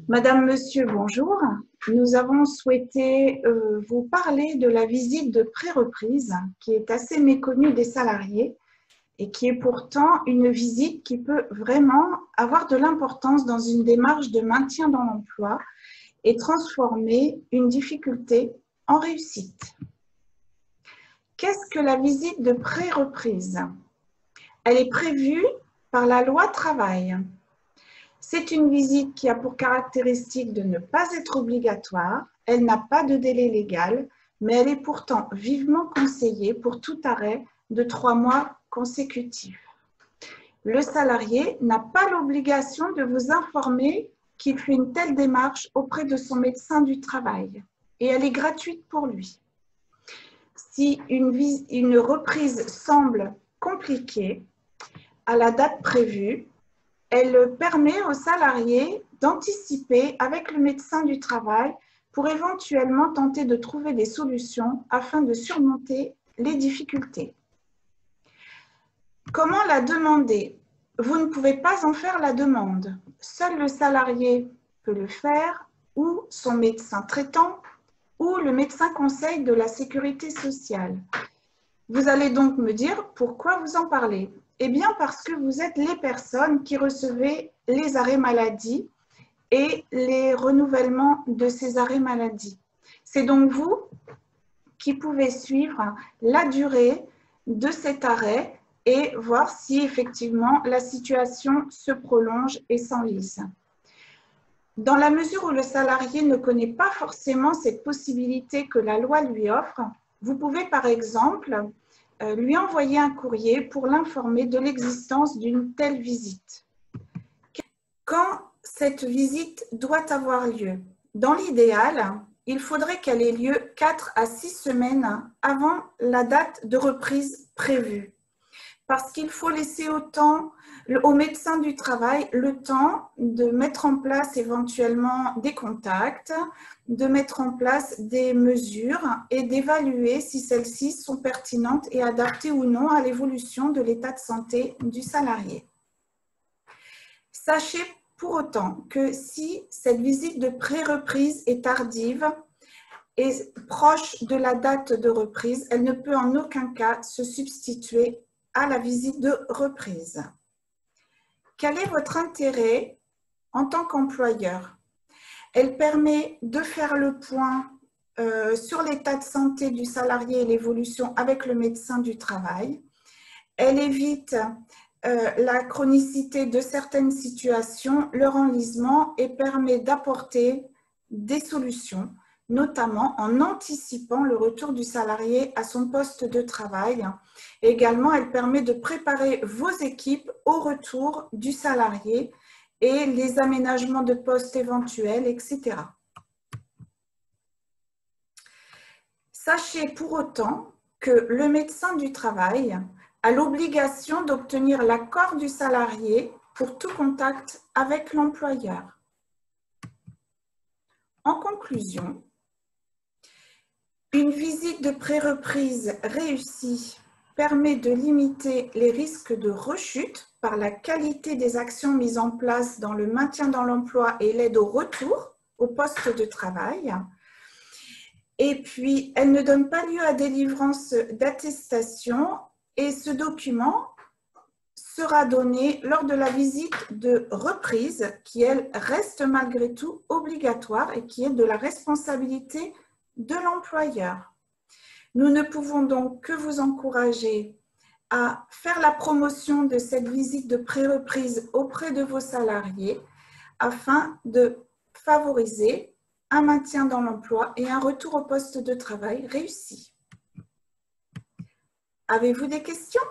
Madame, Monsieur, bonjour. Nous avons souhaité vous parler de la visite de pré-reprise qui est assez méconnue des salariés et qui est pourtant une visite qui peut vraiment avoir de l'importance dans une démarche de maintien dans l'emploi et transformer une difficulté en réussite. Qu'est-ce que la visite de pré-reprise? Elle est prévue par la loi travail. C'est une visite qui a pour caractéristique de ne pas être obligatoire, elle n'a pas de délai légal, mais elle est pourtant vivement conseillée pour tout arrêt de 3 mois consécutifs. Le salarié n'a pas l'obligation de vous informer qu'il fait une telle démarche auprès de son médecin du travail et elle est gratuite pour lui. Si une reprise semble compliquée à la date prévue, elle permet aux salariés d'anticiper avec le médecin du travail pour éventuellement tenter de trouver des solutions afin de surmonter les difficultés. Comment la demander? Vous ne pouvez pas en faire la demande. Seul le salarié peut le faire ou son médecin traitant ou le médecin conseil de la sécurité sociale. Vous allez donc me dire pourquoi vous en parlez. Eh bien, parce que vous êtes les personnes qui recevez les arrêts maladie et les renouvellements de ces arrêts maladie. C'est donc vous qui pouvez suivre la durée de cet arrêt et voir si effectivement la situation se prolonge et s'enlise. Dans la mesure où le salarié ne connaît pas forcément cette possibilité que la loi lui offre, vous pouvez par exemple lui envoyer un courrier pour l'informer de l'existence d'une telle visite. Quand cette visite doit avoir lieu? Dans l'idéal, il faudrait qu'elle ait lieu 4 à 6 semaines avant la date de reprise prévue. Parce qu'il faut laisser au médecin du travail le temps de mettre en place éventuellement des contacts, de mettre en place des mesures et d'évaluer si celles-ci sont pertinentes et adaptées ou non à l'évolution de l'état de santé du salarié. Sachez pour autant que si cette visite de pré-reprise est tardive et proche de la date de reprise, elle ne peut en aucun cas se substituer à la visite de reprise. Quel est votre intérêt en tant qu'employeur? Elle permet de faire le point sur l'état de santé du salarié et l'évolution avec le médecin du travail. Elle évite la chronicité de certaines situations, leur enlisement et permet d'apporter des solutions, notamment en anticipant le retour du salarié à son poste de travail. Également, elle permet de préparer vos équipes au retour du salarié et les aménagements de poste éventuels, etc. Sachez pour autant que le médecin du travail a l'obligation d'obtenir l'accord du salarié pour tout contact avec l'employeur. En conclusion, une visite de pré-reprise réussie permet de limiter les risques de rechute par la qualité des actions mises en place dans le maintien dans l'emploi et l'aide au retour au poste de travail. Et puis, elle ne donne pas lieu à délivrance d'attestation et ce document sera donné lors de la visite de reprise qui, elle, reste malgré tout obligatoire et qui est de la responsabilité de l'employeur. Nous ne pouvons donc que vous encourager à faire la promotion de cette visite de pré-reprise auprès de vos salariés afin de favoriser un maintien dans l'emploi et un retour au poste de travail réussi. Avez-vous des questions ?